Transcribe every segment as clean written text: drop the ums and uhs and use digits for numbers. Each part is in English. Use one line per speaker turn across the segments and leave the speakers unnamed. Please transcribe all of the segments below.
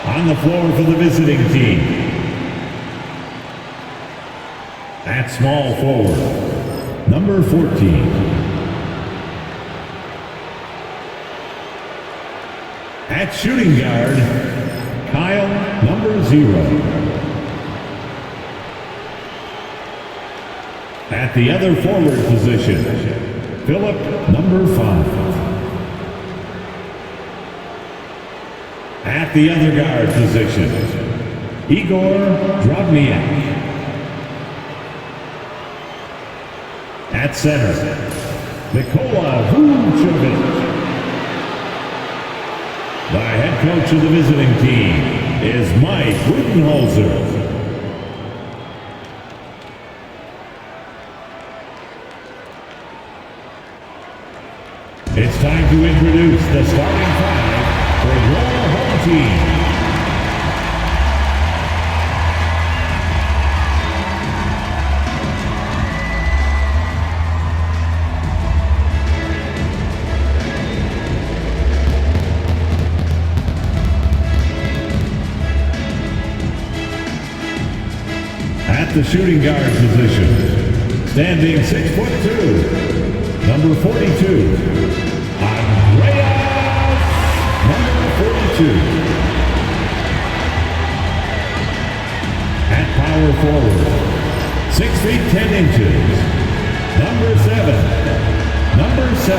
On the floor for the visiting team. At small forward, number 14. At shooting guard, Kyle, number 0. At the other forward position, Philip, number 5. At the other guard position, Igor Drobniak. At center, Nikola Vucevic. The head coach of the visiting team is Mike Budenholzer. It's time to introduce the starting five for your home team. At the shooting guard position, standing 6'2", number 42. Andreas, number 42. At power forward, 6 feet 10 inches, number 7. Number 7.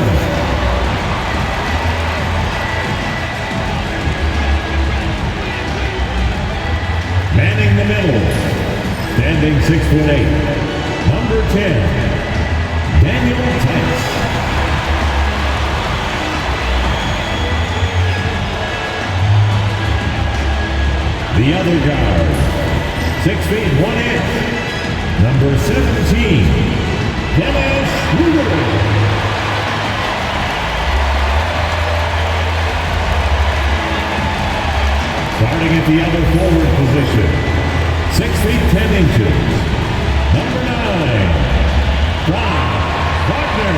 Manning the middle, standing 6'8", number 10, Daniel Tice. The other guard, 6 feet 1 inch, number 17, Dennis Schroeder. Starting at the other forward position, 6 feet 10 inches, number 9, Franz Wagner.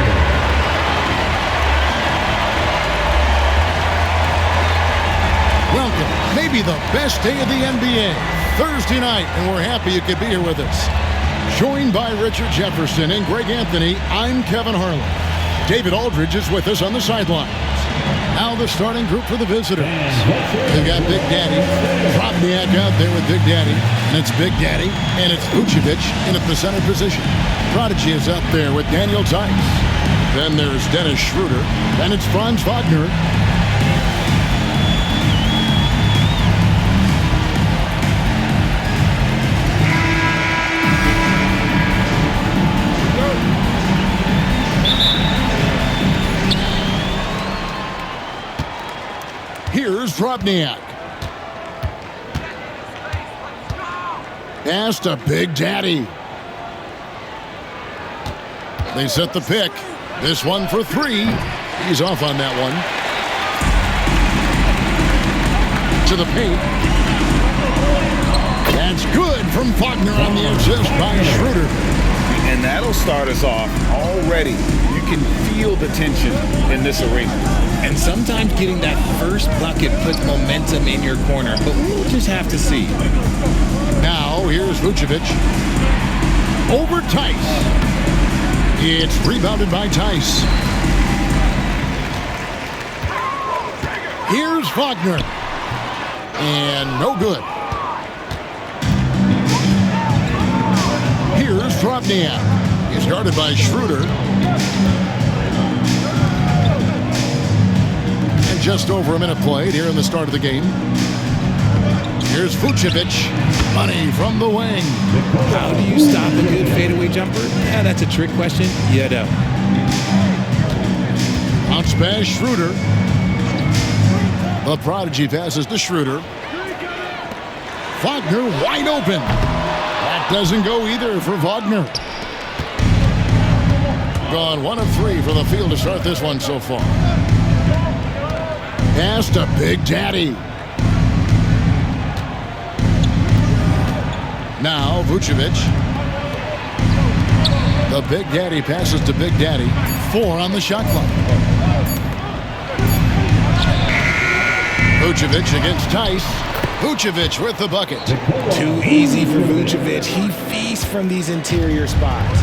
Welcome, maybe the best day of the NBA, Thursday night, and we're happy you could be here with us. Joined by Richard Jefferson and Greg Anthony, I'm Kevin Harlan. David Aldridge is with us on the sidelines. Now the starting group for the visitors. They've got Big Daddy, Drobniak out there with Big Daddy, and it's Big Daddy, and it's Vucevic in at the center position. Prodigy is out there with Daniel Tice. Then there's Dennis Schroeder, and it's Franz Wagner. Here's Drobniak. Pass to Big Daddy. They set the pick. This one for 3. He's off on that one. To the paint. That's good from Wagner on the assist by Schroeder.
And that'll start us off already. You can feel the tension in this arena.
And sometimes getting that first bucket puts momentum in your corner, but we'll just have to see.
Now, here's Vucevic. Over Tice. It's rebounded by Tice. Here's Wagner. And no good. Here's Drobniak. He's guarded by Schroeder. And just over a minute played here in the start of the game. Here's Vucevic. Money from the wing.
How do you stop a good fadeaway jumper? Yeah, that's a trick question. You know.
Bounce pass, Schroeder. The Prodigy passes to Schroeder. Wagner wide open. That doesn't go either for Wagner. Gone 1 of 3 for the field to start this one so far. Pass to Big Daddy. Now Vucevic. The Big Daddy passes to Big Daddy. 4 on the shot clock. Vucevic against Tice. Vucevic with the bucket.
Too easy for Vucevic. He feasts from these interior spots.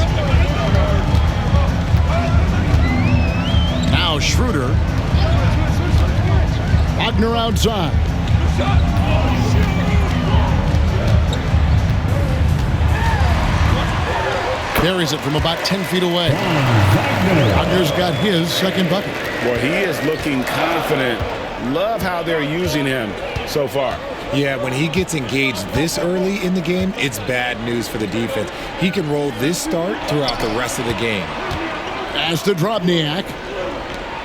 Now Schroeder. Wagner outside. Carries it from about 10 feet away. Wagner's got his second bucket.
Well, he is looking confident. Love how they're using him so far.
Yeah, when he gets engaged this early in the game, it's bad news for the defense. He can roll this start throughout the rest of the game.
Pass to Drobniak.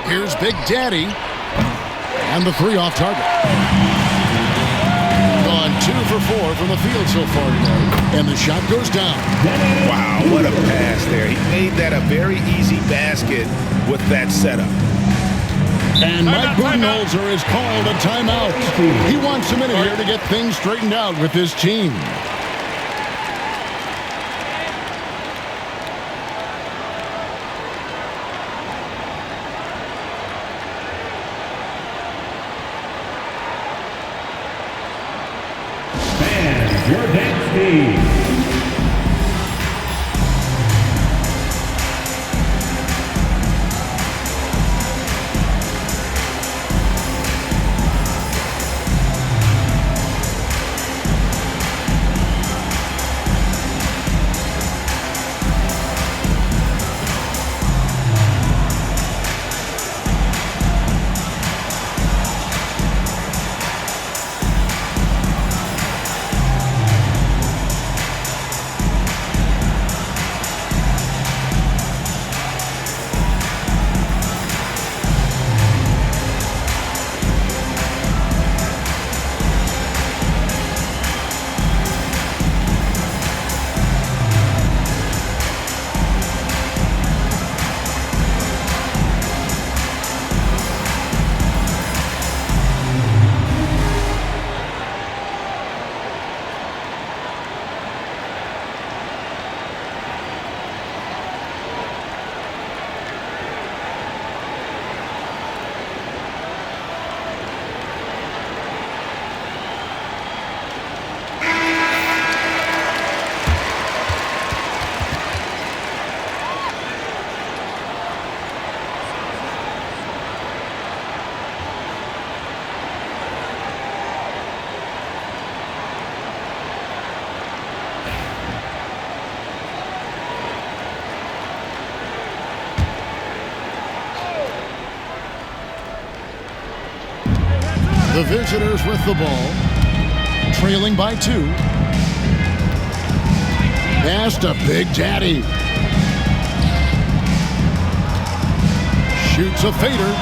Here's Big Daddy. And the three off target. Gone 2 for 4 from the field so far today. And the shot goes down.
Wow, what a pass there. He made that a very easy basket with that setup.
And Mike Budenholzer has called a timeout. He wants a minute here to get things straightened out with his team.
Fans, your dance team.
The visitors with the ball, trailing by 2. Pass to Big Daddy. Shoots a fader,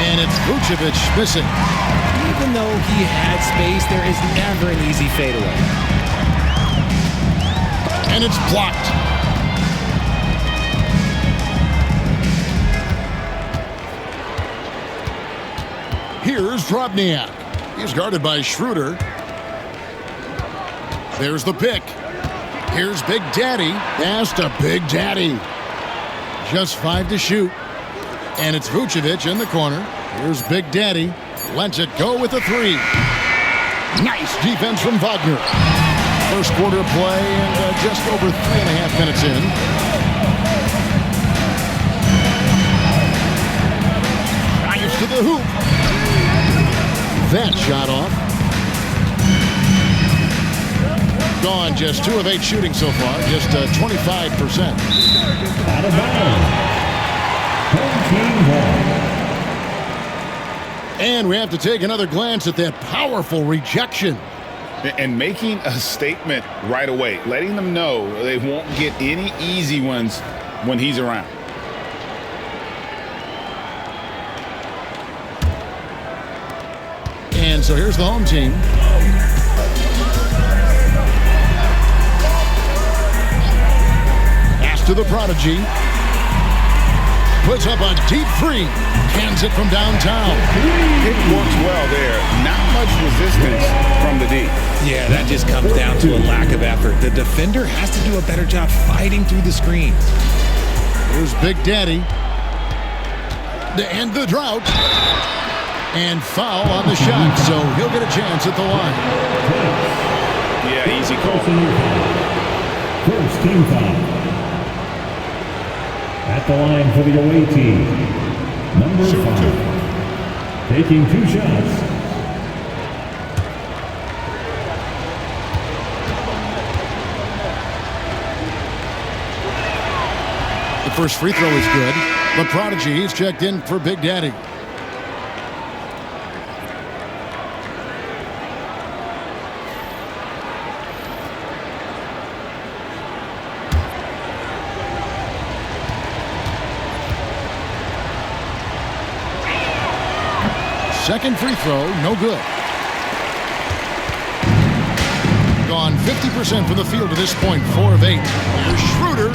and it's Vucevic missing.
Even though he had space, there is never an easy fadeaway.
And it's blocked. Here's Drobniak. He's guarded by Schroeder. There's the pick. Here's Big Daddy. Pass to Big Daddy. Just 5 to shoot. And it's Vucevic in the corner. Here's Big Daddy. Lets it go with a 3. Nice defense from Wagner. First quarter play and just over 3.5 minutes in. Drives to the hoop. That shot off. Gone just 2 of 8 shooting so far, just 25%.
Out of bounds. Home team ball.
And we have to take another glance at that powerful rejection.
And making a statement right away, letting them know they won't get any easy ones when he's around.
And so here's the home team. Pass to the prodigy. Puts up a deep 3. Cans it from downtown.
It works well there. Not much resistance from the D.
Yeah, that just comes down to a lack of effort. The defender has to do a better job fighting through the screens.
Here's Big Daddy. To end the drought. And foul on the shot, so he'll get a chance at the line.
Yeah, easy call.
First team foul. At the line for the away team, number 5. Taking 2 shots.
The first free throw is good. The prodigy, he's checked in for Big Daddy. Second free throw, no good. Gone 50% from the field to this point, 4 of 8. Here's Schroeder.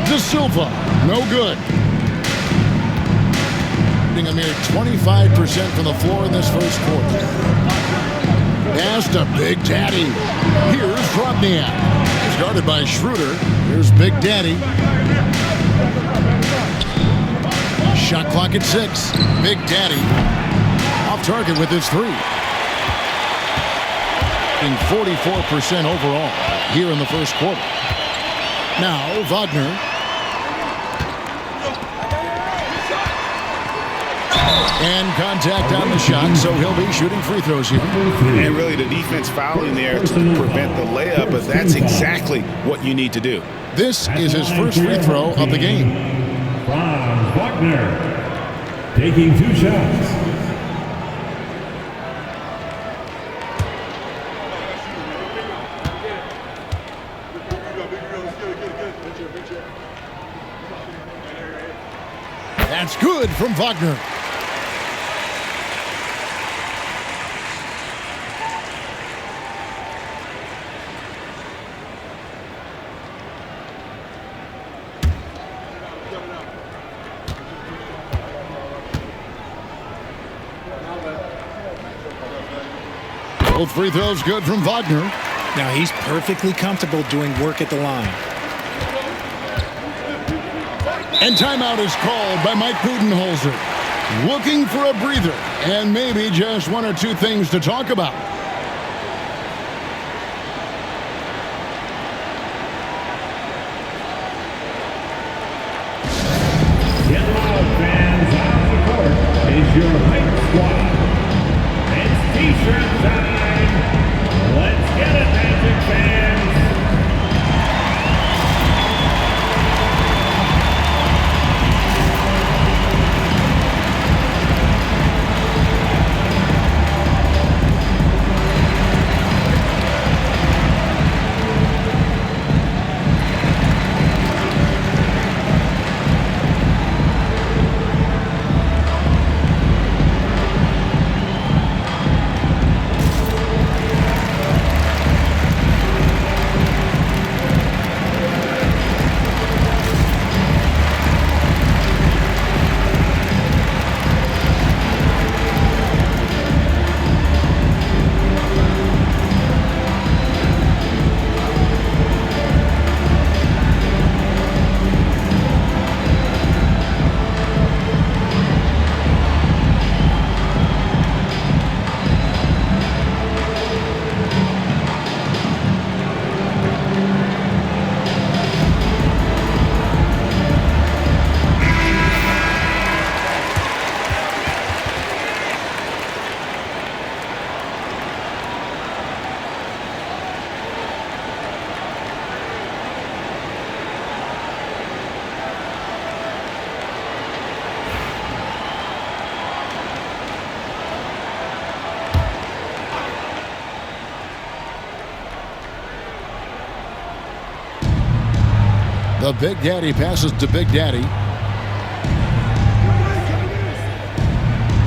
De Silva, no good. Shooting a mere 25% from the floor in this first quarter. Pass to Big Daddy. Here's Drobniak. He's guarded by Schroeder. Here's Big Daddy. Shot clock at 6. Big Daddy off target with his 3. 44% overall here in the first quarter. Now Wagner. And contact on the shot, so he'll be shooting free throws here.
And really the defense fouling there to prevent the layup, but that's exactly what you need to do.
This is his first free throw of the game.
Franz Wagner taking 2 shots.
That's good from Wagner. Both free throws good from Wagner.
Now he's perfectly comfortable doing work at the line.
And timeout is called by Mike Budenholzer. Looking for a breather and maybe just 1 or 2 things to talk about.
Get loud, fans. Out of the court is your hype squad. It's t-shirt time. Let's get it, Magic fans.
The Big Daddy passes to Big Daddy.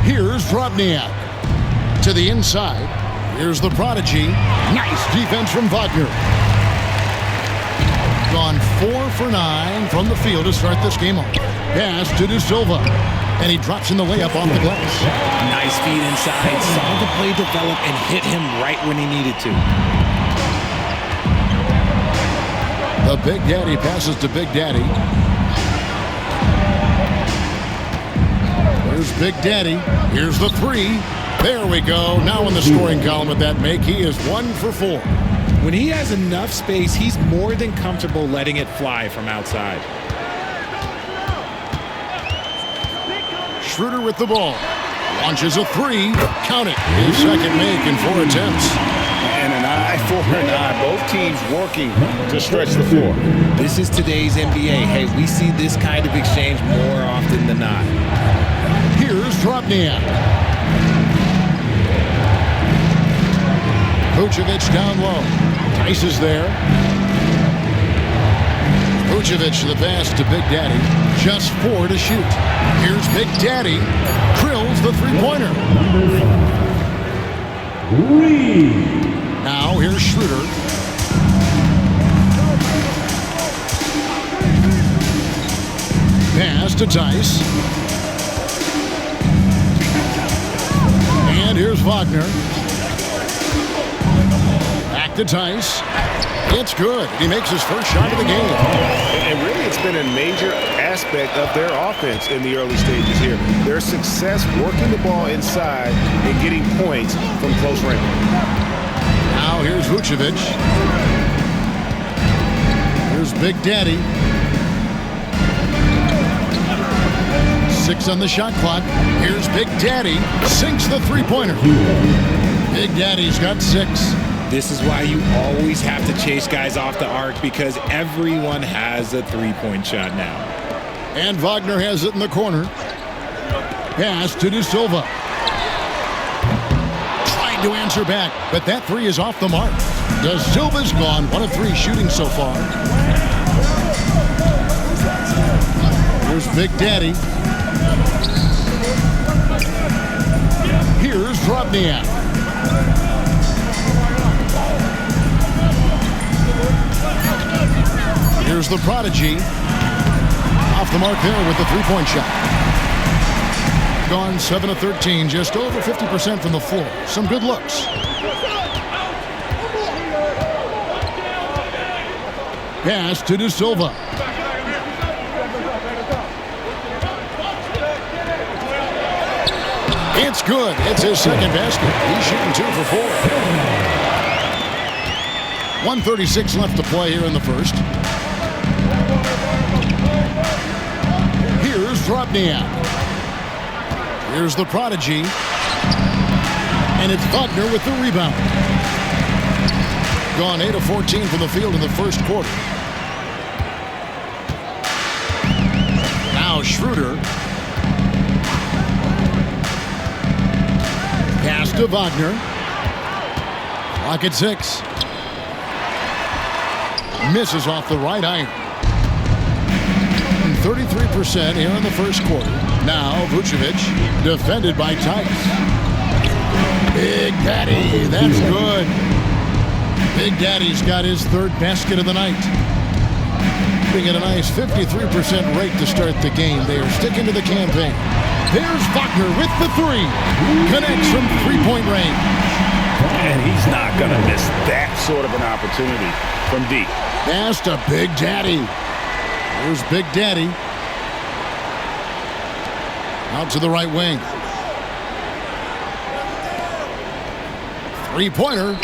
Here's Drobniak to the inside. Here's the prodigy. Nice defense from Wagner. Gone 4 for 9 from the field to start this game off. Pass to De Silva. And he drops in the layup off the glass.
Nice feed inside. Saw the play develop and hit him right when he needed to.
The Big Daddy passes to Big Daddy. Here's Big Daddy. Here's the three. There we go. Now in the scoring column with that make, he is 1 for 4.
When he has enough space, he's more than comfortable letting it fly from outside.
Schroeder with the ball. Launches a three. Count it. His second make in 4 attempts.
And an eye for an eye. Both teams working to stretch the floor.
This is today's NBA. Hey, we see this kind of exchange more often than not.
Here's Drobniak. Vucevic down low. Tice is there. Vucevic to the pass to Big Daddy. Just 4 to shoot. Here's Big Daddy. Drills the three-pointer. Now here's Schroeder. Pass to Tice. And here's Wagner. Back to Tice. It's good. He makes his first shot of the game.
And really, it's been a major aspect of their offense in the early stages here. Their success working the ball inside and getting points from close range.
Now here's Vucevic. Here's Big Daddy. 6 on the shot clock. Here's Big Daddy. Sinks the three-pointer. Big Daddy's got 6.
This is why you always have to chase guys off the arc, because everyone has a three-point shot now.
And Wagner has it in the corner. Pass to De Silva. Trying to answer back, but that three is off the mark. De Silva's gone 1 of 3 shooting so far. Here's Big Daddy. Here's Drobniak. Here's the prodigy. Off the mark there with the three-point shot. Gone 7 of 13, just over 50% from the floor. Some good looks. Pass to De Silva. It's good. It's his second basket. He's shooting 2 for 4. 1:36 left to play here in the first. Here's Drobniak. Here's the prodigy. And it's Wagner with the rebound. Gone 8 of 14 from the field in the first quarter. Now Schroeder. Pass to Wagner. Clock at 6. Misses off the right iron. 33% here in the first quarter. Now Vucevic, defended by Tice. Big Daddy, that's good. Big Daddy's got his 3rd basket of the night. Being at a nice 53% rate to start the game. They are sticking to the campaign. There's Wagner with the 3. Connects from three-point range.
And he's not going to miss that sort of an opportunity from deep.
Pass to Big Daddy. Here's Big Daddy. Out to the right wing. Three-pointer.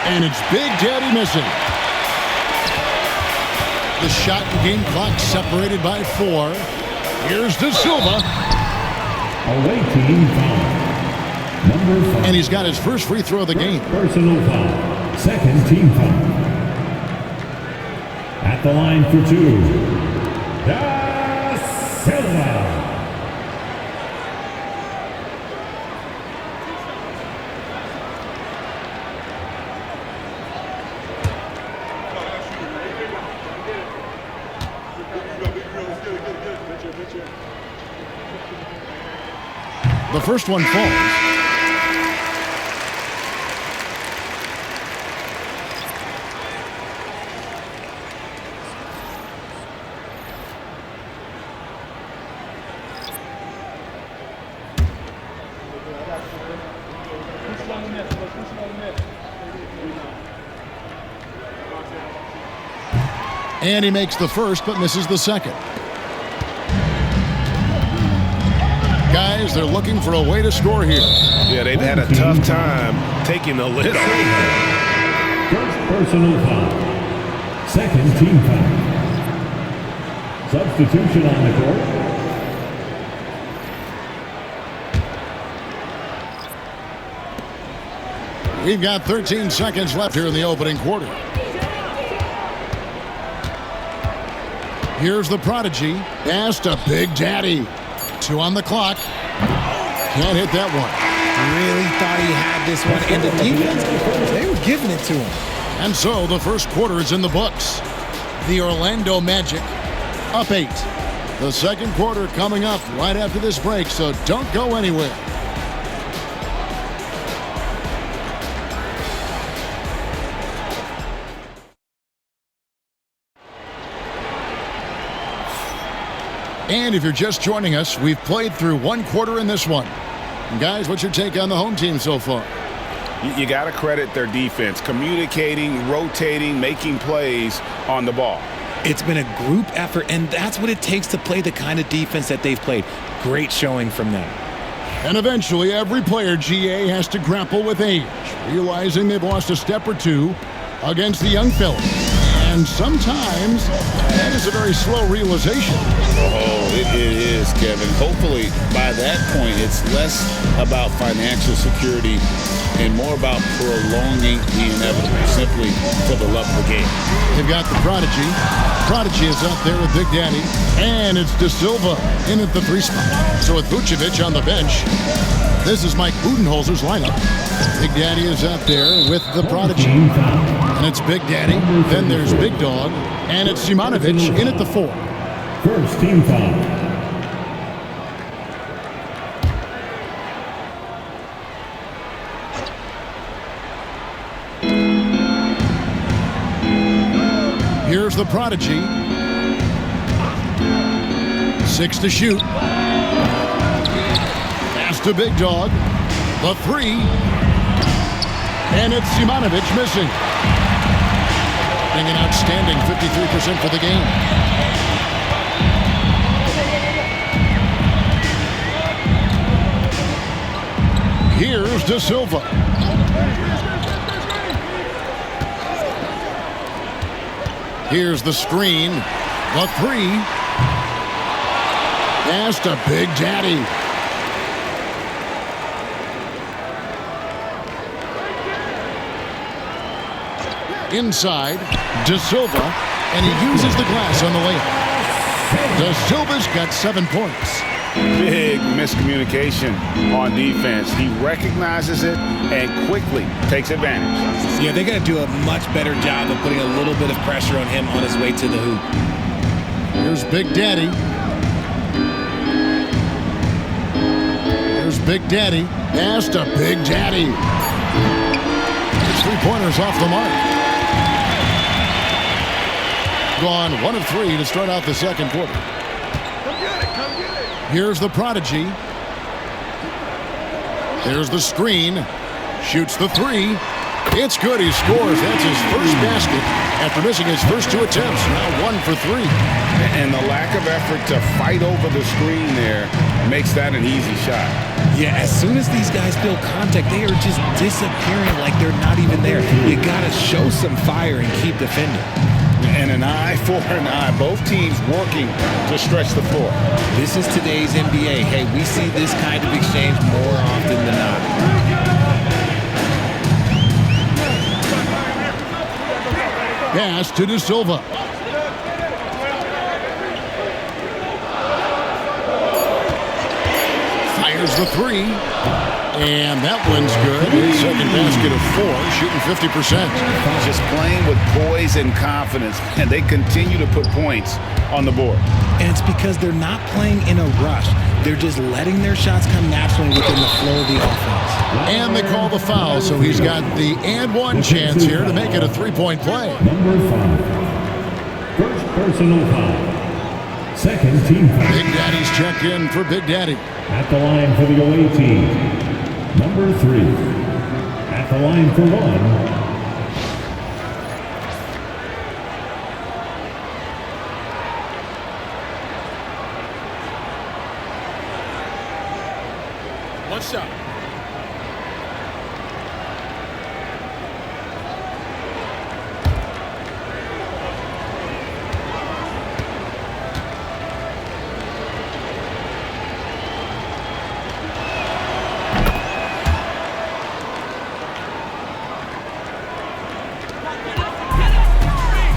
And it's Big Daddy missing. The shot and game clock separated by 4. Here's De Silva.
Away team foul. Number 5.
And he's got his first free throw of the game.
Personal foul. Second team foul. At the line for 2. Da Silva.
The first one falls. And he makes the first, but misses the second. they're looking for a way to score here.
Yeah, they've had a tough time taking the lid off.
First personal foul. Second team foul. Substitution on the court.
We've got 13 seconds left here in the opening quarter. Here's the prodigy. Pass to Big Daddy. 2 on the clock. Can't hit that one.
Really thought he had this one. And the defense, they were giving it to him.
And so the first quarter is in the books. The Orlando Magic up 8. The second quarter coming up right after this break, so don't go anywhere. And if you're just joining us, we've played through one quarter in this one. And guys, what's your take on the home team so far?
You got to credit their defense, communicating, rotating, making plays on the ball.
It's been a group effort, and that's what it takes to play the kind of defense that they've played. Great showing from them.
And eventually, every player, GA, has to grapple with age, realizing they've lost a step or two against the young fellas. And sometimes that is a very slow realization.
Oh, it is, Kevin. Hopefully, by that point, it's less about financial security and more about prolonging the inevitable, simply for the love of the game.
They've got the prodigy. Prodigy is up there with Big Daddy. And it's De Silva in at the 3 spot. So with Vucevic on the bench, this is Mike Budenholzer's lineup. Big Daddy is out there with the prodigy. And it's Big Daddy. Then there's Big Dog. And it's Simonovic in at the 4.
First team foul.
Here's the prodigy. 6 to shoot. Pass to Big Dog. The 3. And it's Simonovic missing. An outstanding 53% for the game. Here's De Silva. Here's the screen. The 3. Pass to Big Daddy. Inside, De Silva, and he uses the glass on the layup. De Silva's got 7 points.
Big miscommunication on defense. He recognizes it and quickly takes advantage.
Yeah, they got to do a much better job of putting a little bit of pressure on him on his way to the hoop.
Here's Big Daddy. Here's Big Daddy. Pass to Big Daddy. His 3-pointers off the mark. Gone 1 of 3 to start out the second quarter. Here's the prodigy. There's the screen. Shoots the 3. It's good. He scores. That's his first basket after missing his first 2 attempts. Now 1 for 3.
And the lack of effort to fight over the screen there makes that an easy shot.
Yeah, as soon as these guys feel contact, they are just disappearing like they're not even there. You got to show some fire and keep defending.
And an eye for an eye. Both teams working to stretch the floor.
This is today's NBA. Hey, we see this kind of exchange more often than not.
Pass to De Silva. Fires the 3. And that one's good. His second basket of 4, shooting 50%.
Just playing with poise and confidence, and they continue to put points on the board.
And it's because they're not playing in a rush. They're just letting their shots come naturally within the flow of the offense.
And they call the foul, so he's got the and 1 chance here to make it a 3-point play.
Number 5. First personal foul. Second team foul.
Big Daddy's checked in for Big Daddy.
At the line for the away team. Number 3. At the line for 1.
shot.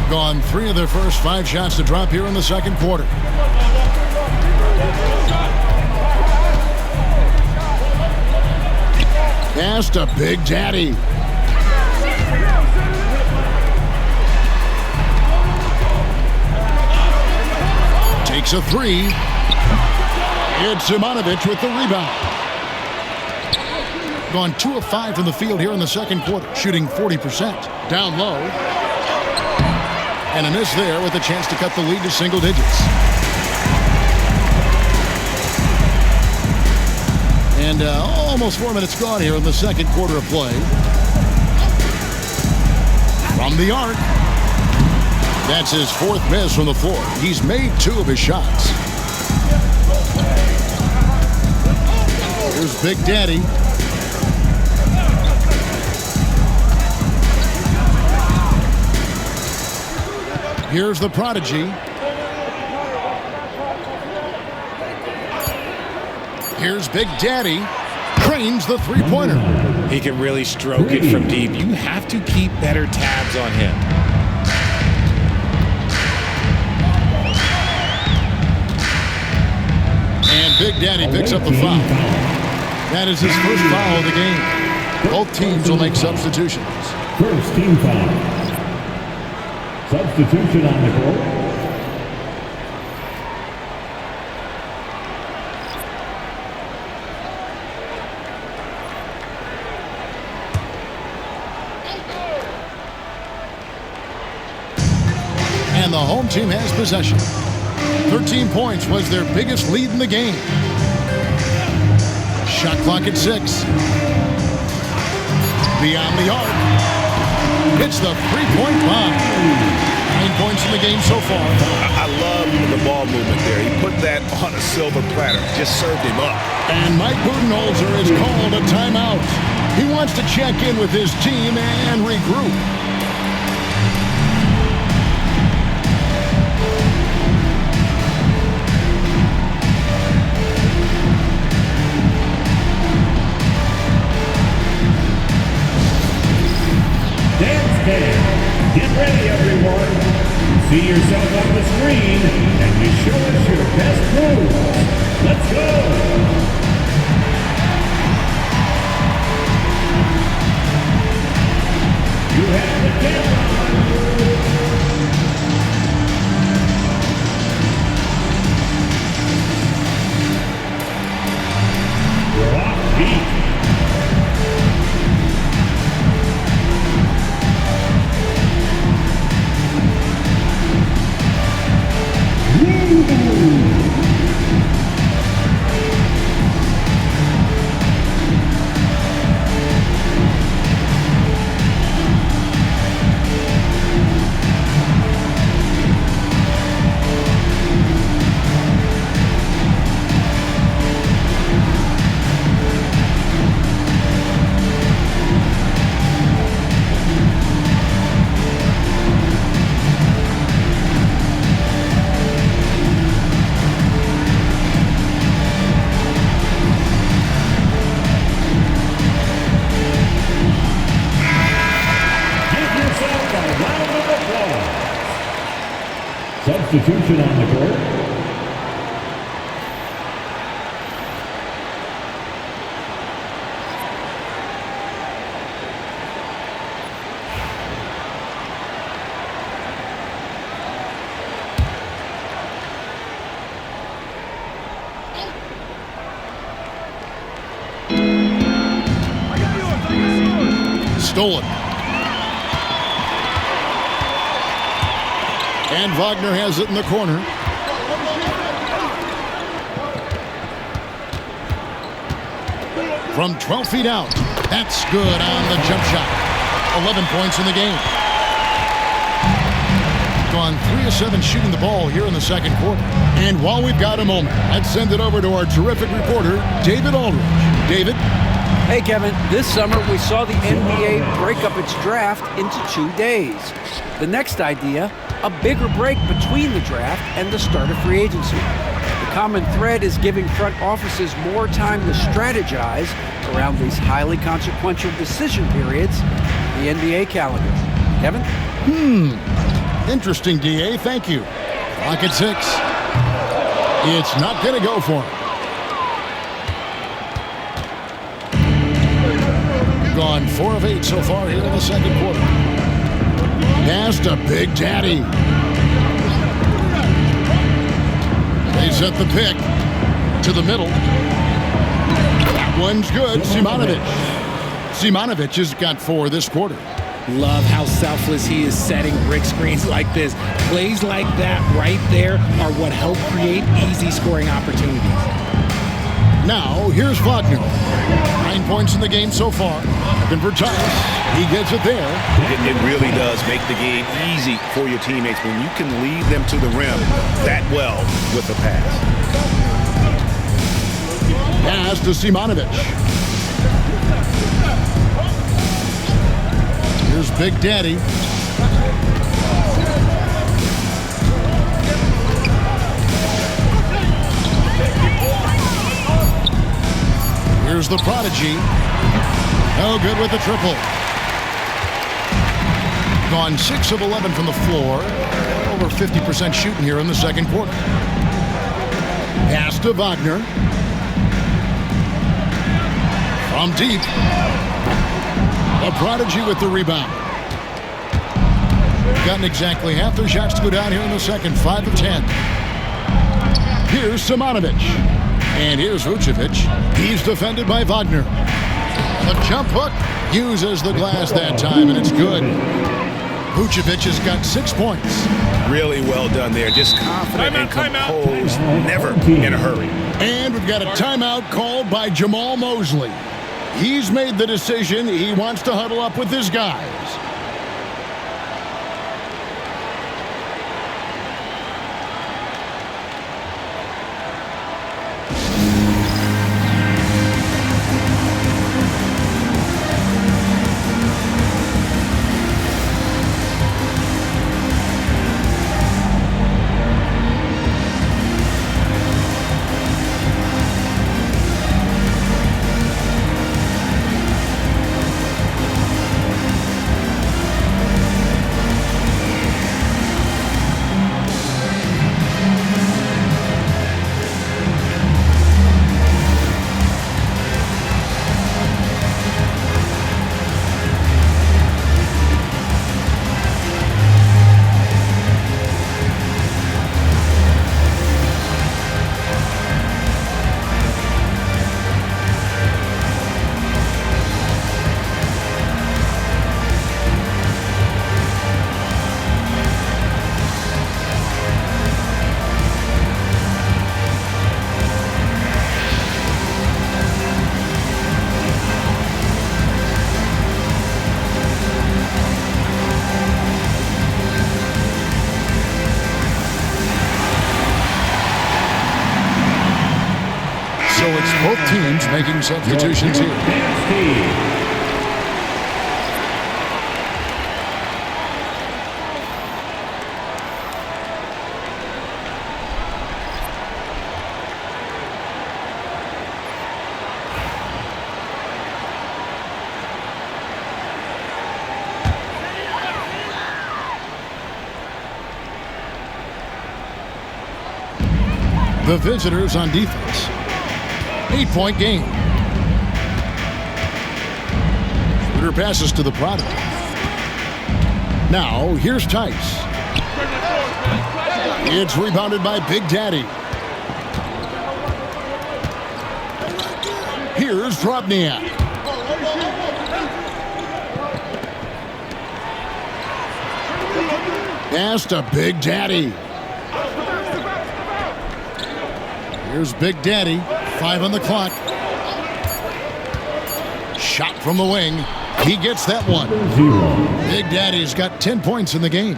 Gone 3 of their first 5 shots to drop here in the second quarter. Pass to Big Daddy. Takes a 3. It's Zimanovich with the rebound. Gone 2 of 5 from the field here in the second quarter, shooting 40%. Down low. And a miss there with a chance to cut the lead to single digits. And almost 4 minutes gone here in the second quarter of play. From the arc. That's his 4th miss from the floor. He's made 2 of his shots. Here's Big Daddy. Here's the prodigy. Here's Big Daddy. Cranes the three-pointer.
He can really stroke it from deep. You have to keep better tabs on him.
And Big Daddy picks up the foul. That is his first foul of the game. Both teams will make substitutions.
First team foul. Substitution on the court.
And the home team has possession. 13 points was their biggest lead in the game. Shot clock at 6. Beyond the arc. It's the three-point bomb. 9 points in the game so far.
I love the ball movement there. He put that on a silver platter. Just served him up.
And Mike Budenholzer has called a timeout. He wants to check in with his team and regroup.
Get ready, everyone. See yourself on the screen and you show us your best moves. Let's go. You have the camera on you. You're off beat. Substitution on the court.
Stolen. And Wagner has it in the corner. From 12 feet out. That's good on the jump shot. 11 points in the game. Gone 3 of 7 shooting the ball here in the second quarter. And while we've got a moment, let's send it over to our terrific reporter, David Aldridge. David?
Hey, Kevin. This summer, we saw the NBA break up its draft into 2 days. The next idea, a bigger break between the draft and the start of free agency. The common thread is giving front offices more time to strategize around these highly consequential decision periods in the NBA calendar. Kevin?
Interesting, DA. Thank you. Clock at 6. It's not going to go for him. Gone 4 of 8 so far here in the second quarter. Pass to Big Daddy. They set the pick to the middle. That one's good. Simanovic has got 4 this quarter.
Love how selfless he is setting brick screens like this. Plays like that right there are what help create easy scoring opportunities.
Now, here's Wagner. 9 points in the game so far. Looking for Tice. He gets it there.
It really does make the game easy for your teammates when you can lead them to the rim that well with a pass.
Pass to Simanovic. Here's Big Daddy. Here's the prodigy. No good with the triple. Gone 6 of 11 from the floor. Over 50% shooting here in the second quarter. Pass to Wagner. From deep. The prodigy with the rebound. Gotten exactly half their shots to go down here in the second. 5 of 10. Here's Simanovic. And here's Vucevic. He's defended by Wagner. The jump hook uses the glass that time, and it's good. Vucevic has got 6 points.
Really well done there. Just confident and composed. Never in a hurry.
And we've got a timeout called by Jamal Mosley. He's made the decision. He wants to huddle up with his guys. So it's both teams making substitutions here. The visitors on defense. 8-point game. Shooter passes to the product. Now, here's Tice. It's rebounded by Big Daddy. Here's Drobniak. Pass to Big Daddy. Here's Big Daddy. 5 on the clock. Shot from the wing. He gets that one. Big Daddy's got 10 points in the game.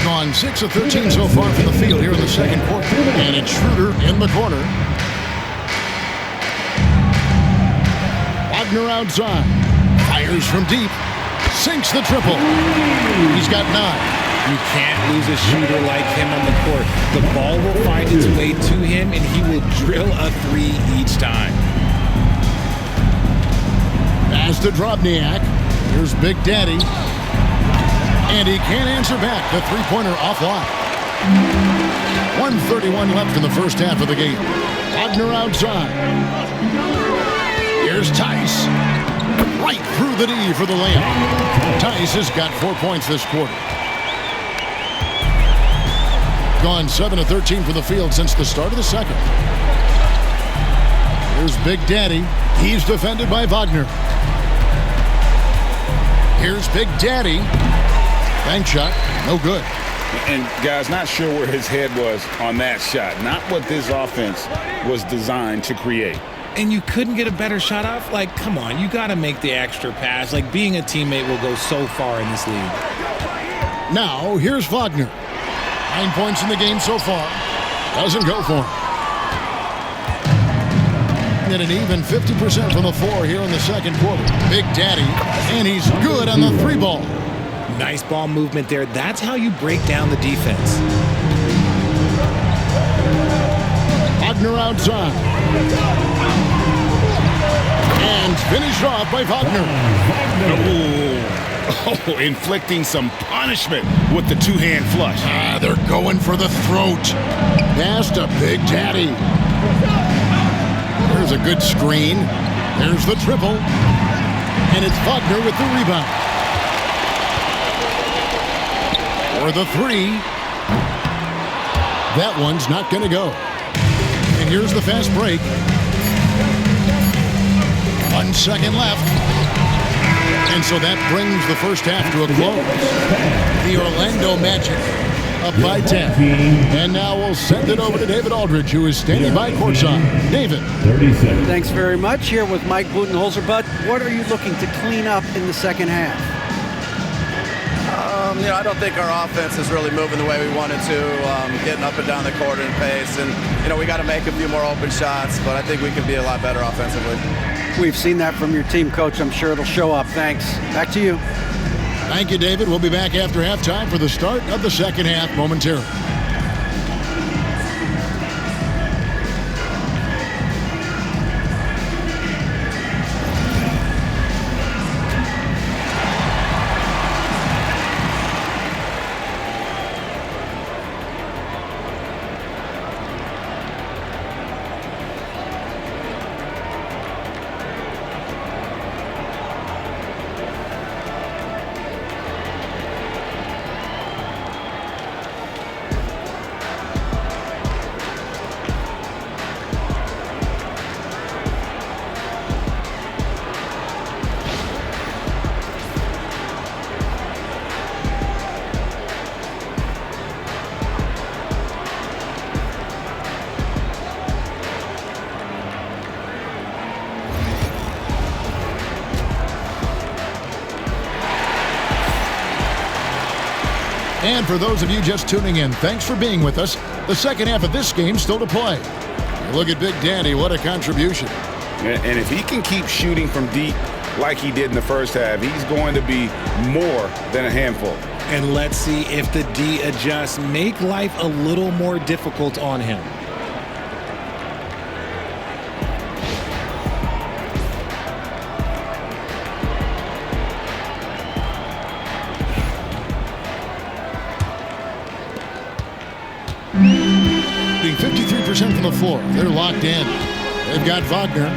Gone 6 of 13 so far from the field here in the second quarter. And it's Schroeder in the corner. Wagner outside. Fires from deep. Sinks the triple. He's got 9.
You can't lose a shooter like him on the court. The ball will find its way to him, and he will drill a 3 each time.
Pass to Drobniak. Here's Big Daddy. And he can't answer back. The three-pointer offline. 1:31 left in the first half of the game. Wagner outside. Here's Tice. Right through the D for the layup. Tice has got 4 points this quarter. Gone 7 of 13 from the field since the start of the second. Here's Big Daddy. He's defended by Wagner. Here's Big Daddy. Bank shot. No good.
And guys, not sure where his head was on that shot. Not what this offense was designed to create.
And you couldn't get a better shot off? Like, come on, you got to make the extra pass. Like, being a teammate will go so far in this league.
Now, here's Wagner. 9 points in the game so far. Doesn't go for him. At an even 50% from the floor here in the second quarter. Big Daddy, and he's good on the 3 ball.
Nice ball movement there. That's how you break down the defense.
Wagner outside. And finished off by Wagner.
Oh, inflicting some punishment with the two-hand flush.
They're going for the throat. Pass to Big Daddy. There's a good screen. There's the triple. And it's Wagner with the rebound. For the 3. That one's not going to go. And here's the fast break. 1 second left. And so that brings the first half to a close. The Orlando Magic up by 10. And now we'll send it over to David Aldridge, who is standing by courtside. David.
37.
Thanks very much. Here with Mike Budenholzer. Bud, what are you looking to clean up in the second half?
I don't think our offense is really moving the way we wanted to, getting up and down the court in pace. And, we got to make a few more open shots, but I think we can be a lot better offensively.
We've seen that from your team, Coach. I'm sure it'll show up. Thanks. Back to you.
Thank you, David. We'll be back after halftime for the start of the second half momentarily. And for those of you just tuning in, thanks for being with us. The second half of this game still to play. Look at Big Daddy, what a contribution.
And if he can keep shooting from deep like he did in the first half, he's going to be more than a handful.
And let's see if the D adjusts. Make life a little more difficult on him.
Being 53% from the floor. They're locked in. They've got Wagner.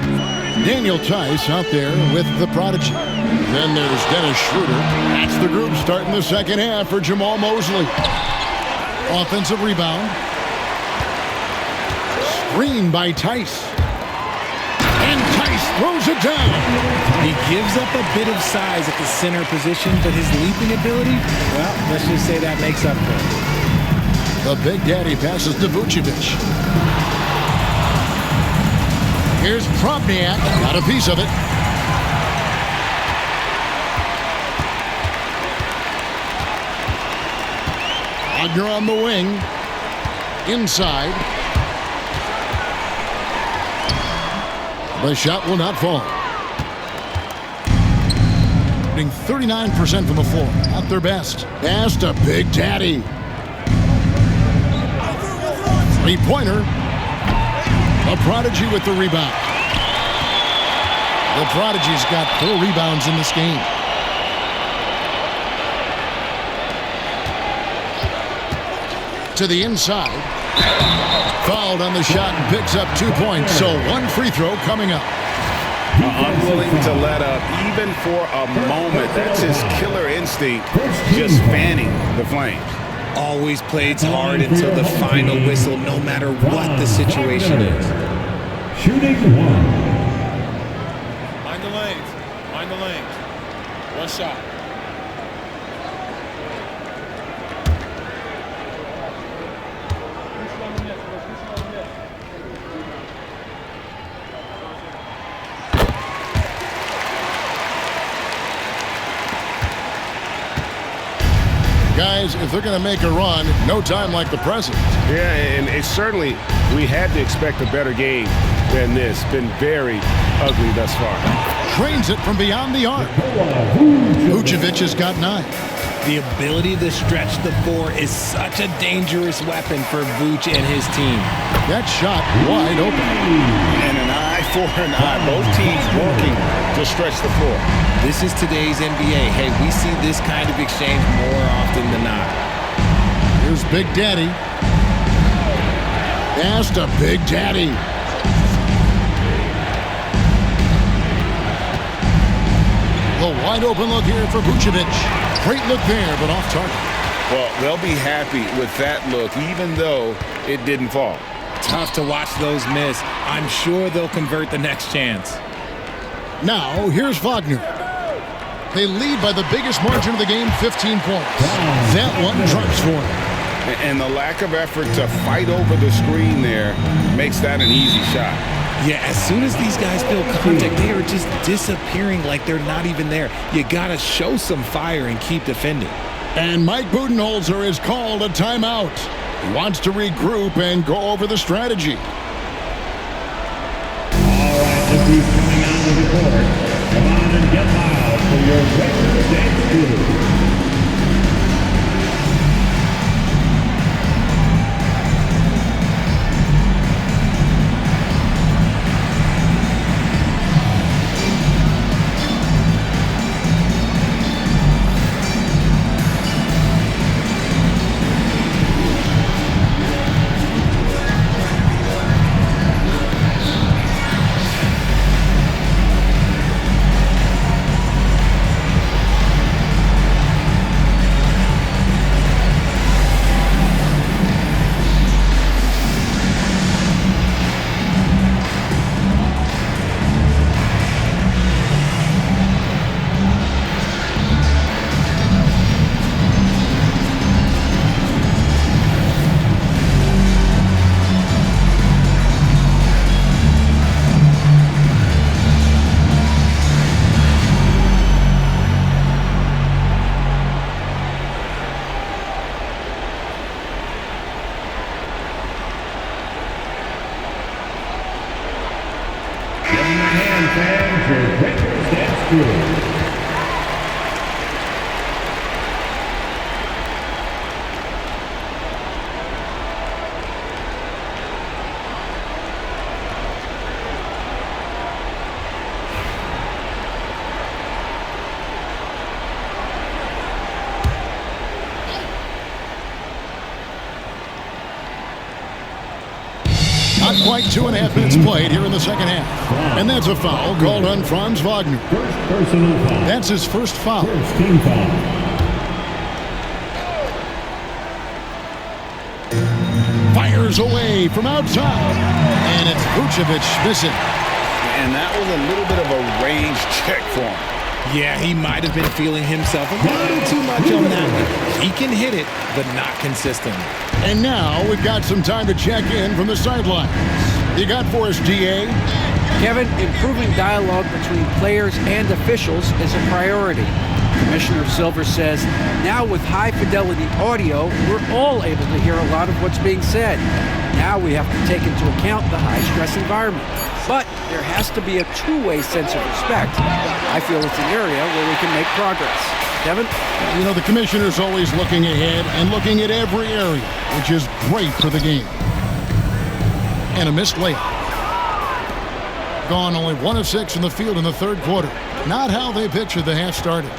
Daniel Tice out there with the prodigy. Then there's Dennis Schroeder. That's the group starting the second half for Jamal Mosley. Offensive rebound. Screen by Tice. And Tice throws it down.
He gives up a bit of size at the center position, but his leaping ability, well, let's just say that makes up for it.
The Big Daddy passes to Vucevic. Here's Drobniak. Got a piece of it. Wagner on the wing. Inside. The shot will not fall. shooting 39% from the floor. Not their best. Pass to Big Daddy. Three-pointer. The Prodigy with the rebound. The Prodigy's got 4 rebounds in this game. To the inside. Fouled on the shot and picks up 2 points. So 1 free throw coming up.
Unwilling to let up even for a moment. That's his killer instinct, just fanning the flames.
Always plays hard until the final whistle, no matter what the situation is.
Shooting 1.
Mind the lanes. Mind the lanes. 1 shot.
Guys, if they're going to make a run, no time like the present.
Yeah, and it's certainly, we had to expect a better game than this. Been very ugly thus far.
Trains it from beyond the arc. Vucevic has got 9.
The ability to stretch the 4 is such a dangerous weapon for Vuce and his team.
That shot wide open.
And an eye for an eye. Both teams working to stretch the floor.
This is today's NBA. Hey, we see this kind of exchange more often than not.
Here's Big Daddy. Pass to Big Daddy. The wide open look here for Vucevic. Great look there, but off target.
Well, they'll be happy with that look, even though it didn't fall.
Tough to watch those miss. I'm sure they'll convert the next chance.
Now, here's Wagner. They lead by the biggest margin of the game, 15 points. That one drops for him.
And the lack of effort to fight over the screen there makes that an easy shot.
Yeah, as soon as these guys feel contact, they are just disappearing like they're not even there. You got to show some fire and keep defending.
And Mike Budenholzer is called a timeout. He wants to regroup and go over the strategy.
All right, look who's coming onto the court. Come on and get loud for your regular dance crew. Fans, your regular dance crew.
Not quite 2.5 minutes played here in the second half. And that's a foul called on Franz Wagner.
First personal foul.
That's his first foul.
First team foul.
Fires away from outside. And it's Vucevic missing.
And that was a little bit of a range check for him.
Yeah, he might have been feeling himself a little too much on that one. He can hit it, but not consistently.
And now we've got some time to check in from the sidelines. You got for us, DA?
Kevin, improving dialogue between players and officials is a priority. Commissioner Silver says, now with high-fidelity audio, we're all able to hear a lot of what's being said. Now we have to take into account the high-stress environment. But there has to be a two-way sense of respect. I feel it's an area where we can make progress. Kevin?
You know, the commissioner's always looking ahead and looking at every area, which is great for the game. And a missed layup. Gone only 1 of 6 in the field in the third quarter. Not how they pictured the half started.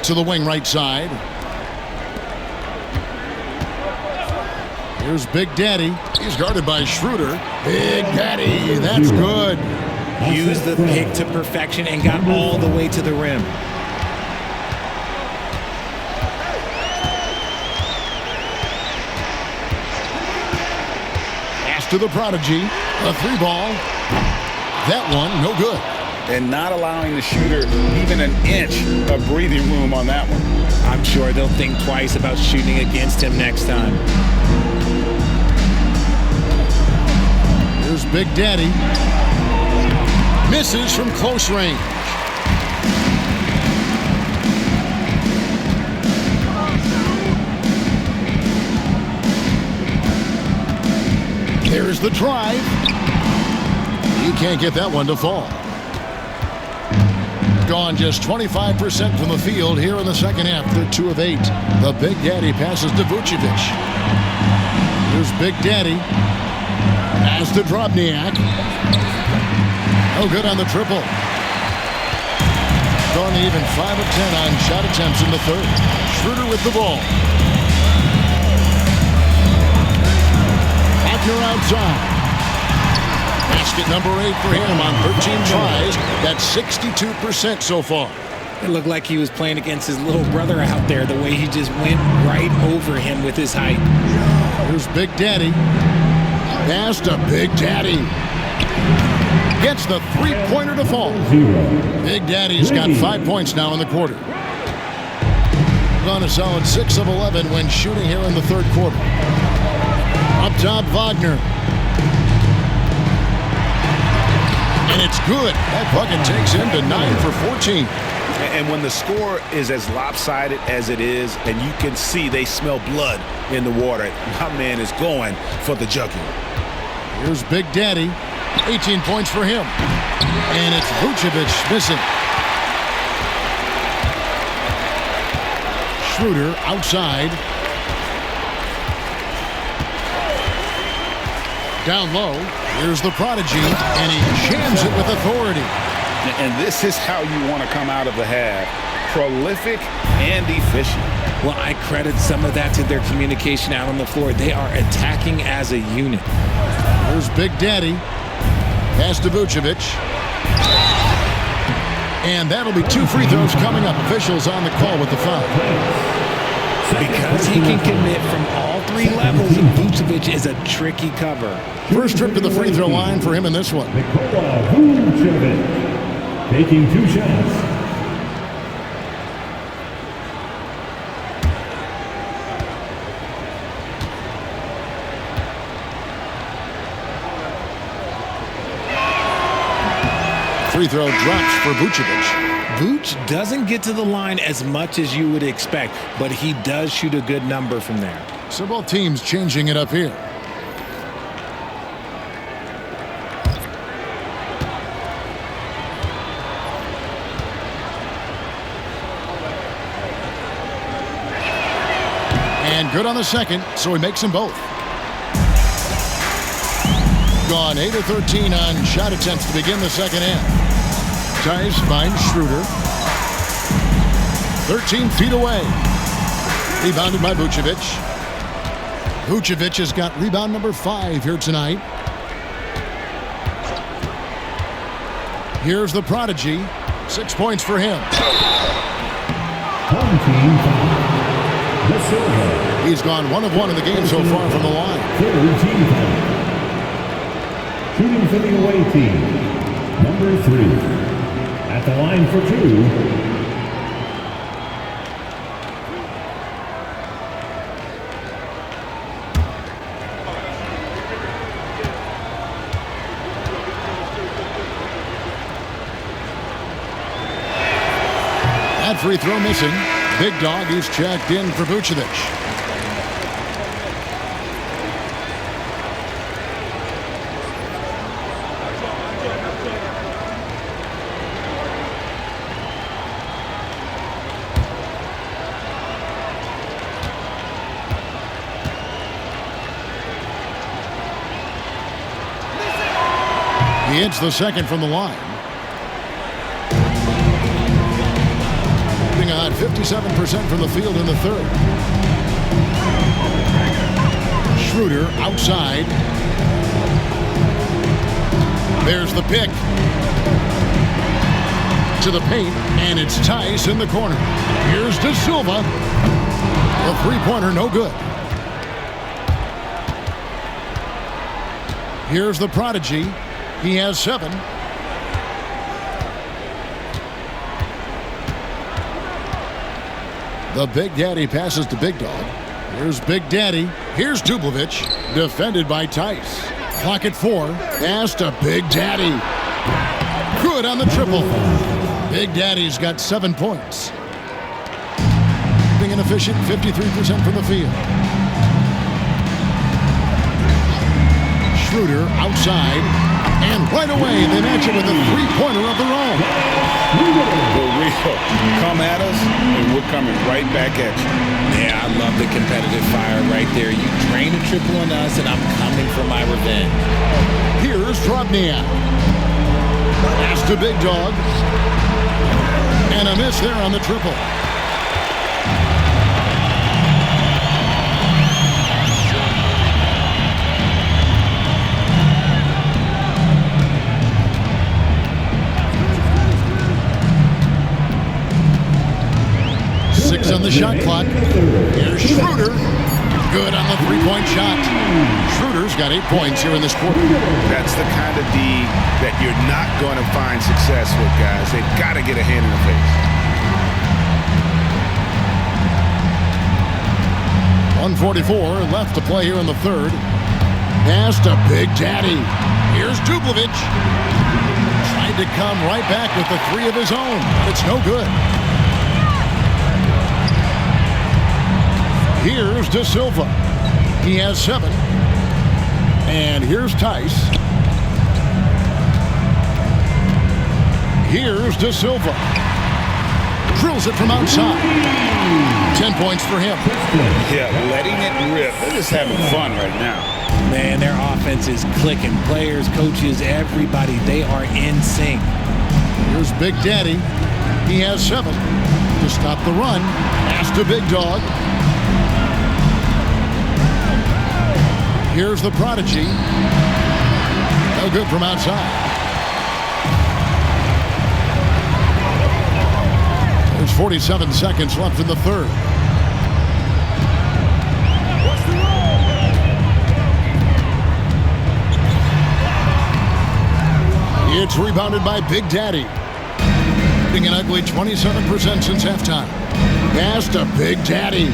To the wing right side. Here's Big Daddy. He's guarded by Schroeder. Big Daddy, that's good.
Used the pick to perfection and got all the way to the rim.
Pass to the prodigy. A 3-ball. That one, no good.
And not allowing the shooter even an inch of breathing room on that one.
I'm sure they'll think twice about shooting against him next time.
Here's Big Daddy. Misses from close range. There's the drive. He can't get that one to fall. Gone just 25% from the field here in the second half. They're 2 of 8. The Big Daddy passes to Vucevic. Here's Big Daddy. Pass to Drobniak. No good on the triple. Gone even 5 of 10 on shot attempts in the third. Schroeder with the ball. Wagner outside. Basket number 8 for him on 13 tries. That's 62% so far.
It looked like he was playing against his little brother out there, the way he just went right over him with his height.
Here's Big Daddy. Pass to Big Daddy. Gets the 3-pointer to fall. Big Daddy's got 5 points now in the quarter. On a solid 6 of 11 when shooting here in the third quarter. Up top, Wagner. And it's good. That bucket takes him to 9 for 14.
And when the score is as lopsided as it is, and you can see they smell blood in the water, my man is going for the jugular.
Here's Big Daddy. 18 points for him. And it's Vucevic missing. Schroeder outside. Down low. Here's the prodigy. And he jams it with authority.
And this is how you want to come out of the half. Prolific and efficient.
Well, I credit some of that to their communication out on the floor. They are attacking as a unit.
Here's Big Daddy. Pass to Vucevic. And that'll be 2 free throws coming up. Officials on the call with the foul.
Because he can commit from all 3 levels, Vucevic is a tricky cover.
First trip to the free throw line for him in this one.
Vucevic taking 2 shots.
Free throw drops for Vucevic.
Vuce doesn't get to the line as much as you would expect, but he does shoot a good number from there.
So both teams changing it up here. And good on the second, so he makes them both. Gone 8 of 13 on shot attempts to begin the second half. Tice finds Schroeder. 13 feet away. Rebounded by Vucevic. Vucevic has got rebound number 5 here tonight. Here's the prodigy. 6 points for him.
Home team foul.
He's gone 1 of 1 in the game so far from the line.
Third team foul. Shooting for the away team, number 3. At the line for 2.
That free throw missing. Big Dog is checked in for Vucevic. He hits the second from the line. Shooting on 57% from the field in the third. Schroeder outside. There's the pick. To the paint, and it's Tice in the corner. Here's De Silva. A three-pointer, no good. Here's the prodigy. He has 7. The Big Daddy passes to Big Dog. Here's Big Daddy. Here's Dublovic. Defended by Tice. Clock at 4. Pass to Big Daddy. Good on the triple. Big Daddy's got 7 points. Being inefficient, 53% from the field. Schroeder outside. And right away, they match it with a three-pointer of their own.
For real. Come at us, and we're coming right back at you.
Yeah, I love the competitive fire right there. You drain a triple on us, and I'm coming for my revenge.
Here's Drobniak. Pass to Big Dog. And a miss there on the triple. On the shot clock. Here's Schroeder. Good on the three-point shot. Schroeder's got 8 points here in this quarter.
That's the kind of D that you're not going to find success with, guys. They've got to get a hand in the face.
1:44 left to play here in the third. Pass to Big Daddy. Here's Dublovic. Tried to come right back with the 3 of his own, but it's no good. Here's De Silva. He has 7. And here's Tice. Here's De Silva. Drills it from outside. 10 points for him.
Yeah, letting it rip. They're just having fun right now.
Man, their offense is clicking. Players, coaches, everybody, they are in sync.
Here's Big Daddy. He has 7. To stop the run. Pass to Big Dog. Here's the prodigy. No good from outside. There's 47 seconds left in the third. It's rebounded by Big Daddy. Being an ugly 27% since halftime. Pass to Big Daddy.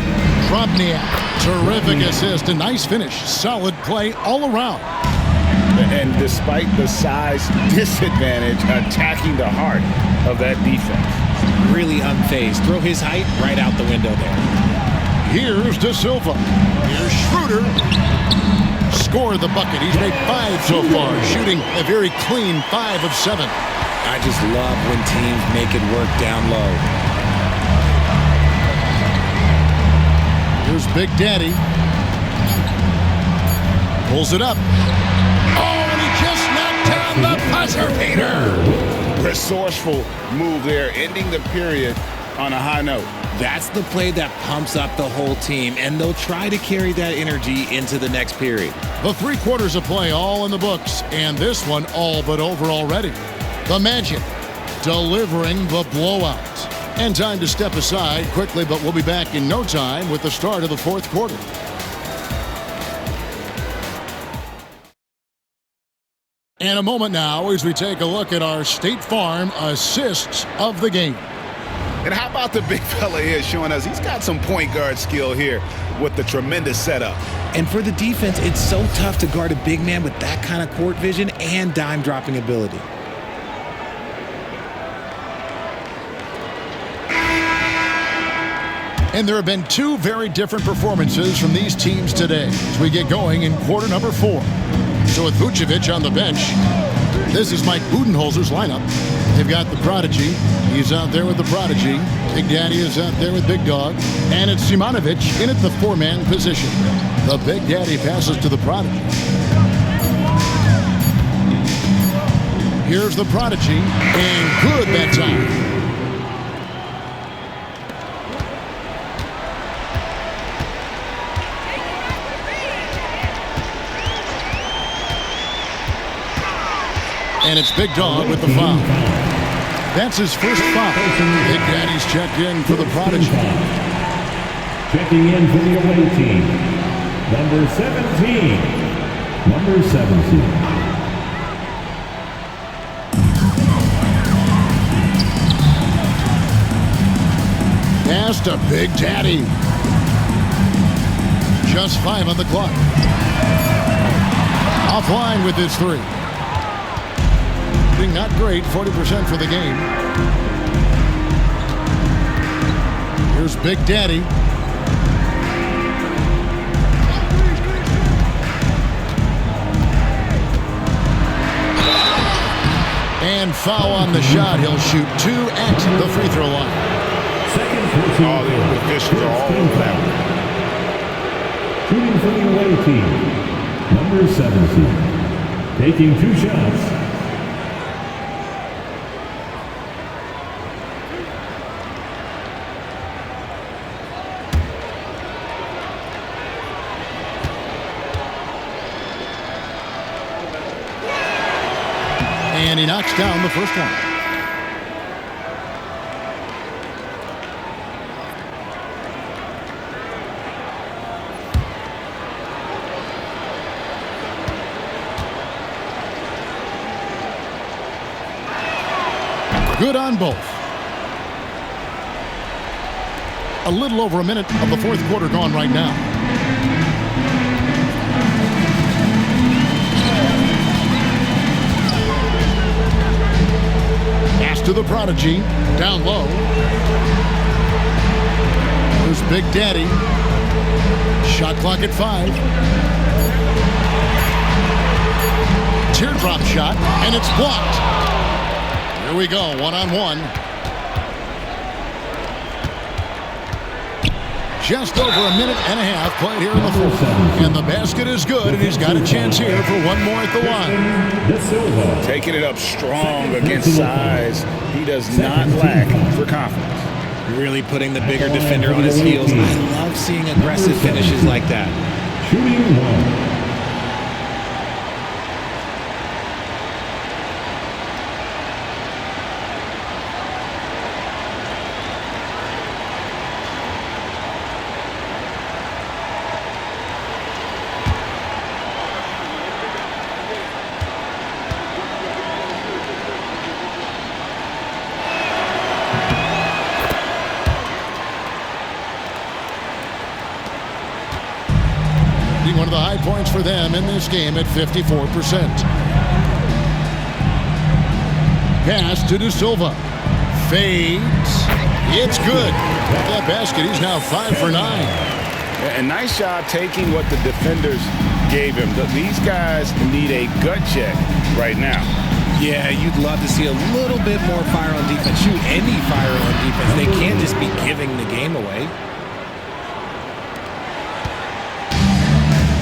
Drobniak. Terrific assist. A nice finish. Solid play all around.
And despite the size disadvantage, attacking the heart of that defense.
Really unfazed. Throw his height right out the window there.
Here's De Silva. Here's Schroeder. Scored the bucket. He's made 5 so far. Shooting a very clean 5 of 7.
I just love when teams make it work down low.
Here's Big Daddy. Pulls it up. Oh, and he just knocked down the buzzer beater.
Resourceful move there, ending the period on a high note.
That's the play that pumps up the whole team, and they'll try to carry that energy into the next period.
The 3 quarters of play all in the books, and this one all but over already. The Magic delivering the blowout. And time to step aside quickly, but we'll be back in no time with the start of the 4th quarter. And a moment now as we take a look at our State Farm assists of the game.
And how about the big fella here showing us he's got some point guard skill here with the tremendous setup.
And for the defense, it's so tough to guard a big man with that kind of court vision and dime dropping ability.
And there have been 2 very different performances from these teams today as we get going in quarter number 4. So with Vucevic on the bench, this is Mike Budenholzer's lineup. They've got the prodigy. He's out there with the prodigy. Big Daddy is out there with Big Dog. And it's Simonovic in at the 4-man position. The Big Daddy passes to the prodigy. Here's the prodigy, and good that time. And it's Big Dog with the foul. That's his first foul. Big Daddy's checked in for the prodigy.
Checking in for the away team, number 17. Number 17.
Pass to Big Daddy. Just 5 on the clock. Offline with his 3. Not great, 40% for the game. Here's Big Daddy. And foul on the shot. He'll shoot 2 at the free throw line.
All the officials are all over that one.
Shooting for the away team, number 17. Taking 2 shots.
And he knocks down the first one. Good on both. A little over a minute of the fourth quarter gone right now. Pass to the prodigy. Down low. There's Big Daddy. Shot clock at 5. Teardrop shot, and it's blocked. Here we go, one-on-one. Just over a minute and a half played here in the fourth. And the basket is good, and he's got a chance here for one more at the line.
Taking it up strong against size. He does not lack for confidence.
Really putting the bigger defender on his heels. I love seeing aggressive finishes like that.
Shooting 1.
One of the high points for them in this game at 54%. Pass to De Silva. Fades. It's good. With that basket, he's now 5 for 9.
A nice job taking what the defenders gave him. These guys need a gut check right now.
Yeah, you'd love to see a little bit more fire on defense. Shoot any fire on defense. They can't just be giving the game away.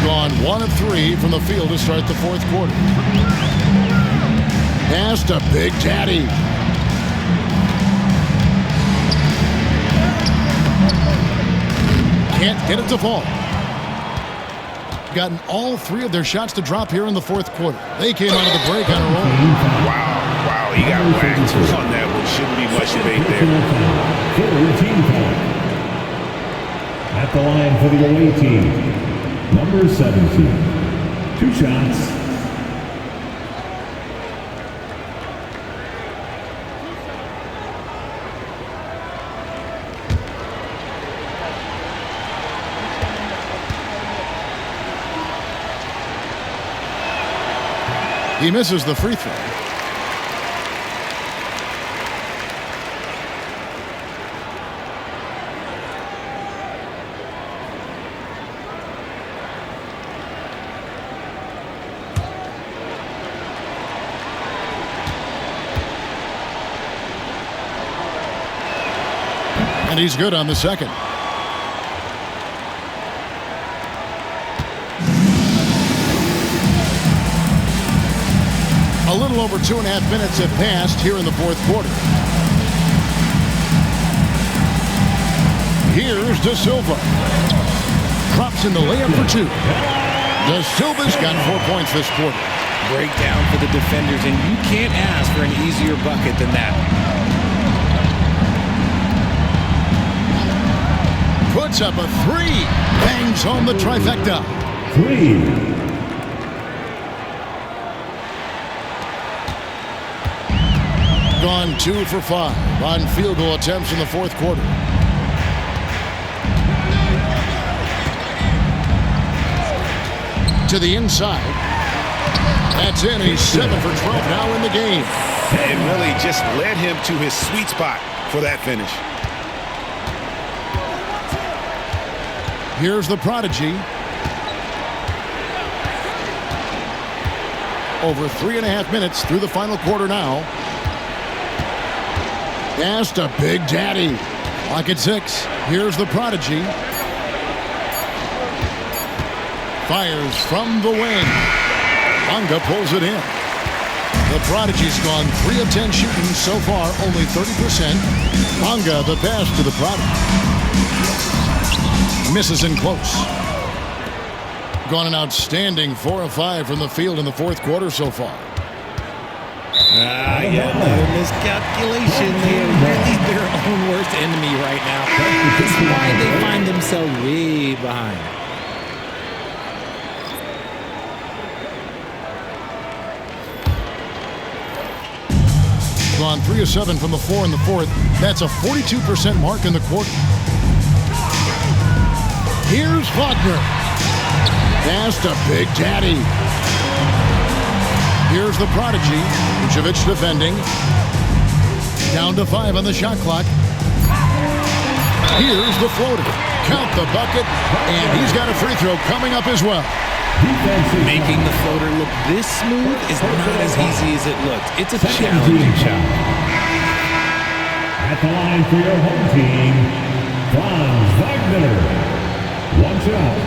Gone 1 of 3 from the field to start the fourth quarter. Pass to Big Daddy. Can't get it to fall. Gotten all 3 of their shots to drop here in the fourth quarter. They came out of the break on a roll.
Wow, he got whacked on that one. Shouldn't be much debate there.
At the line for the away team, number 17. 2 shots.
He misses the free throw. And he's good on the second. A little little over 2.5 minutes have passed here in the fourth quarter. Here's De Silva. Drops in the layup for two. De Silva's got 4 points this quarter.
Breakdown for the defenders, and you can't ask for an easier bucket than that.
Puts up a three. Bangs home the trifecta.
3.
Gone 2 for 5 on field goal attempts in the fourth quarter. To the inside. That's in. He's 7 for 12 now in the game.
It really just led him to his sweet spot for that finish.
Here's the prodigy. Over 3.5 minutes through the final quarter now. Pass to Big Daddy. Lock at 6. Here's the prodigy. Fires from the wing. Anga pulls it in. The prodigy's gone 3 of 10 shooting so far, only 30%. Anga the pass to the prodigy. Misses in close. Gone an outstanding 4 of 5 from the field in the fourth quarter so far.
Yeah, another miscalculation. They are really their own worst enemy right now. That's why they find themselves way behind.
Gone 3 of 7 from the floor in the fourth. That's a 42% mark in the quarter. Here's Wagner. Pass to Big Daddy. Here's the prodigy. Vucevic defending. Down to 5 on the shot clock. Here's the floater. Count the bucket. And he's got a free throw coming up as well.
Making the floater look this smooth is not as easy as it looked. It's a challenging shot.
At the line for your home team, Franz Wagner. 1 shot.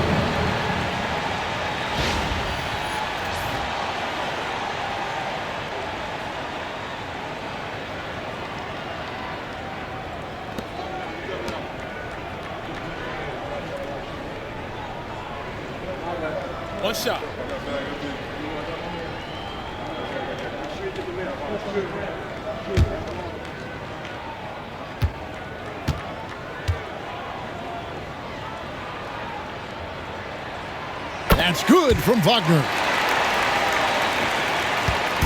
One shot.
That's good from Wagner.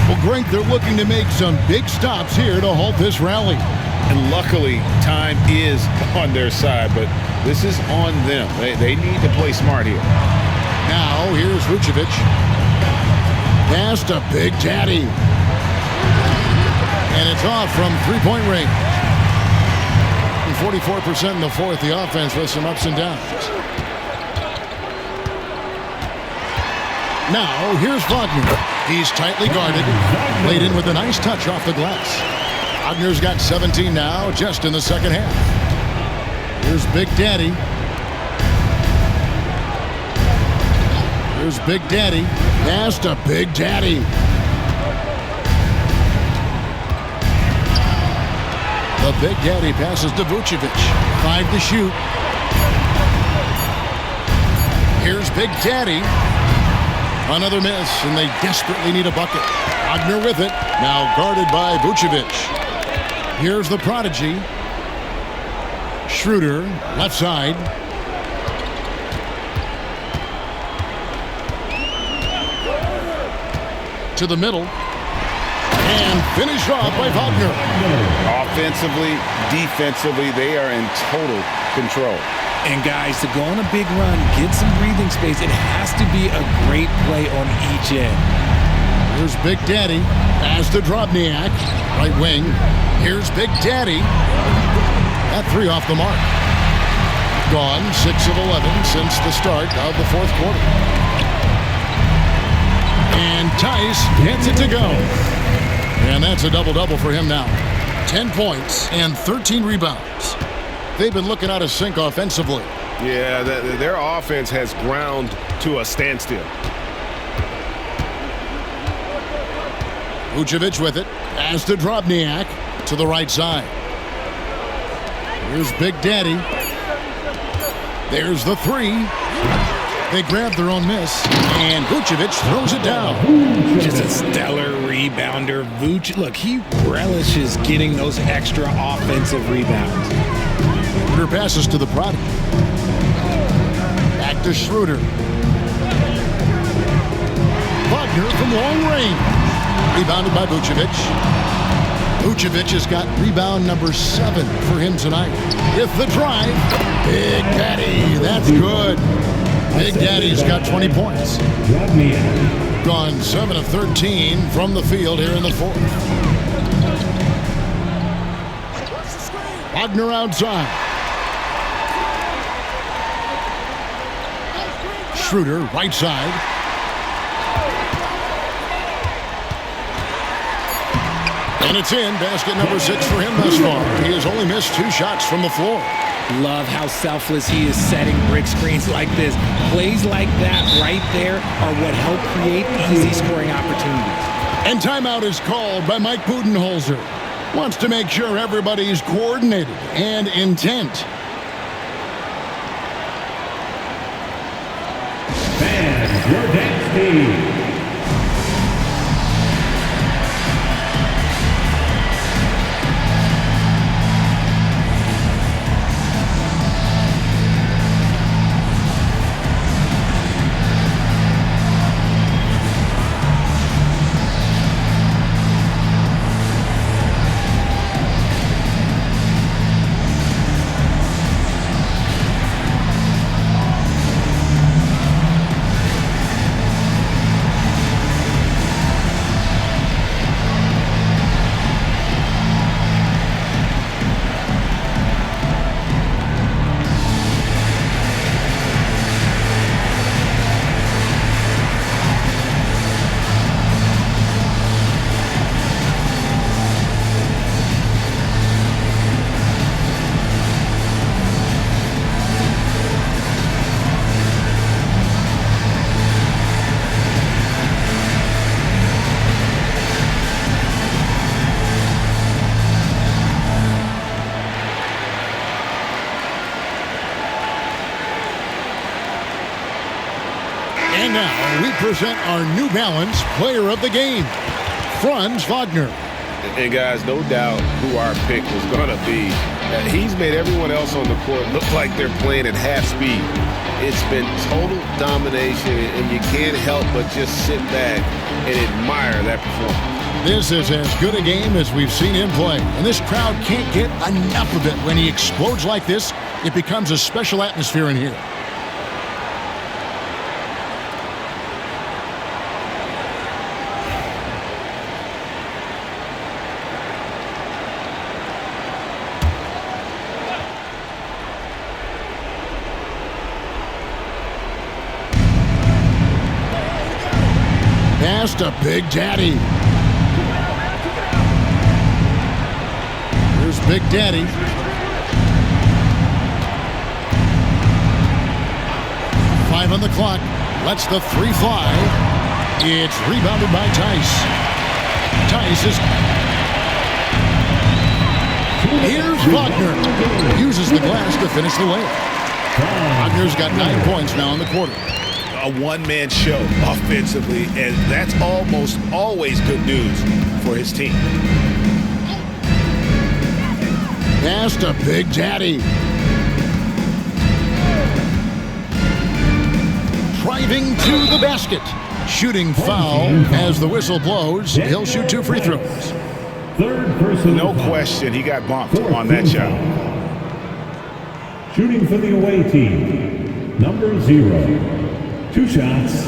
Well, Greg, they're looking to make some big stops here to halt this rally.
And luckily, time is on their side, but this is on them. They need to play smart here.
Now, here's Vucevic. Pass to Big Daddy. And it's off from three-point range. And 44% in the fourth, the offense with some ups and downs. Now, here's Wagner. He's tightly guarded. Laid in with a nice touch off the glass. Wagner's got 17 now, just in the second half. Here's Big Daddy. Here's Big Daddy. Pass to Big Daddy. The Big Daddy passes to Vucevic. 5 to shoot. Here's Big Daddy. Another miss, and they desperately need a bucket. Wagner with it. Now guarded by Vucevic. Here's the prodigy. Schroeder, left side. To the middle. And finished off by Wagner.
Offensively, defensively, they are in total control.
And guys, to go on a big run, get some breathing space, it has to be a great play on each end.
Here's Big Daddy. Pass to Drobniak. Right wing. Here's Big Daddy. That 3 off the mark. Gone 6 of 11 since the start of the fourth quarter. And Tice gets it to go. And that's a double-double for him now. 10 points and 13 rebounds. They've been looking out of sync offensively.
Yeah, their offense has ground to a standstill.
Vucevic with it. Pass to Drobniak to the right side. Here's Big Daddy. There's the three. They grab their own miss, and Vucevic throws it down.
Just a stellar rebounder. Look, he relishes getting those extra offensive rebounds.
Schroeder passes to the product. Back to Schroeder. Wagner from long range. Rebounded by Vucevic. Vucevic has got rebound number 7 for him tonight. With the drive, Big Daddy, that's good. Big Daddy's got 20 points. Gone 7 of 13 from the field here in the fourth. Wagner outside. Schroeder, right side. And it's in. Basket number 6 for him thus far. He has only missed 2 shots from the floor.
Love how selfless he is setting brick screens like this. Plays like that right there are what help create easy scoring opportunities.
And timeout is called by Mike Budenholzer. Wants to make sure everybody's coordinated and intent.
Fans, your dance team.
And now we present our New Balance Player of the Game, Franz Wagner.
And guys, no doubt who our pick was going to be. He's made everyone else on the court look like they're playing at half speed. It's been total domination, and you can't help but just sit back and admire that performance.
This is as good a game as we've seen him play, and this crowd can't get enough of it. When he explodes like this, it becomes a special atmosphere in here. Pass to Big Daddy. Here's Big Daddy. Five on the clock. Lets the three fly. It's rebounded by Tice. Tice is... Here's Wagner. Uses the glass to finish the layup. Wagner's got 9 points now in the quarter.
A one-man show offensively, and that's almost always good news for his team.
Pass to Big Daddy. Driving to the basket. Shooting foul as the whistle blows. He'll shoot 2 free throws.
Third person.
No question, he got bumped on that shot.
Shooting for the away team, number 0. 2 shots.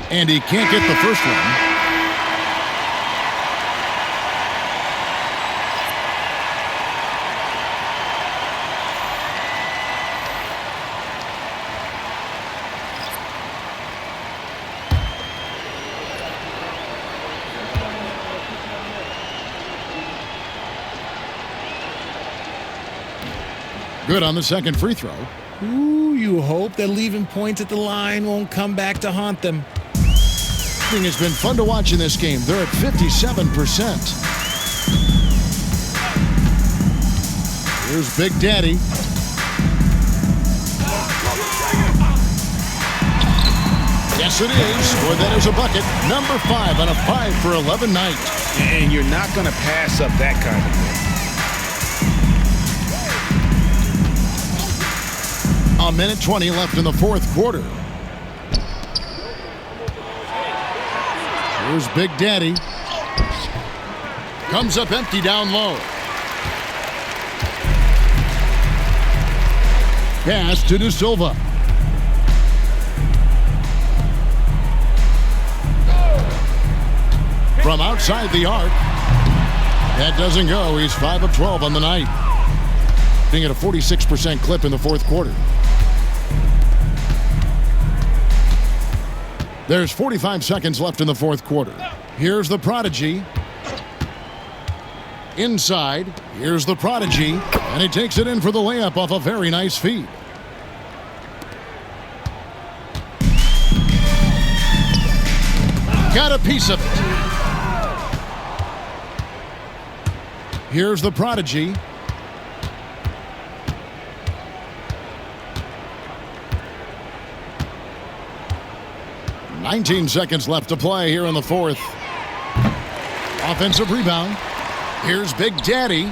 And he can't get the first one. Good on the second free throw.
Ooh, you hope that leaving points at the line won't come back to haunt them.
It's been fun to watch in this game. They're at 57%. Here's Big Daddy. Yes, it is. Boy, that is a bucket. Number 5 on a 5 for 11 night.
And you're not going to pass up that kind of thing.
A minute 20 left in the fourth quarter. Here's Big Daddy. Comes up empty down low. Pass to De Silva. From outside the arc. That doesn't go. He's 5 of 12 on the night. Being at a 46% clip in the fourth quarter. There's 45 seconds left in the fourth quarter. Here's the Prodigy. Inside. Here's the Prodigy. And he takes it in for the layup off a very nice feed. Got a piece of it. Here's the Prodigy. "19 seconds left to play here in the fourth. Offensive rebound. Here's Big Daddy.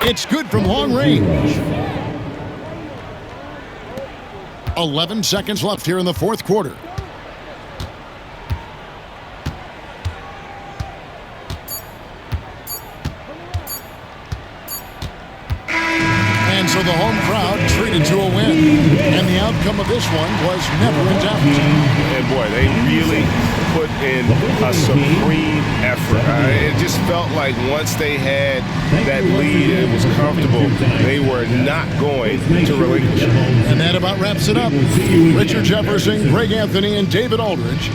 It's good from long range. 11 seconds left here in the fourth quarter. And so the home crowd treated to a win. And the outcome of this one was never in doubt.
And boy, they really put in a supreme effort. It just felt like once they had that lead and it was comfortable, they were not going to relinquish it.
And that about wraps it up. Richard Jefferson, Greg Anthony, and David Aldridge.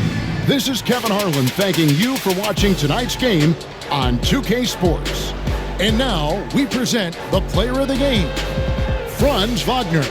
This is Kevin Harlan thanking you for watching tonight's game on 2K Sports. And now we present the player of the game, Franz Wagner.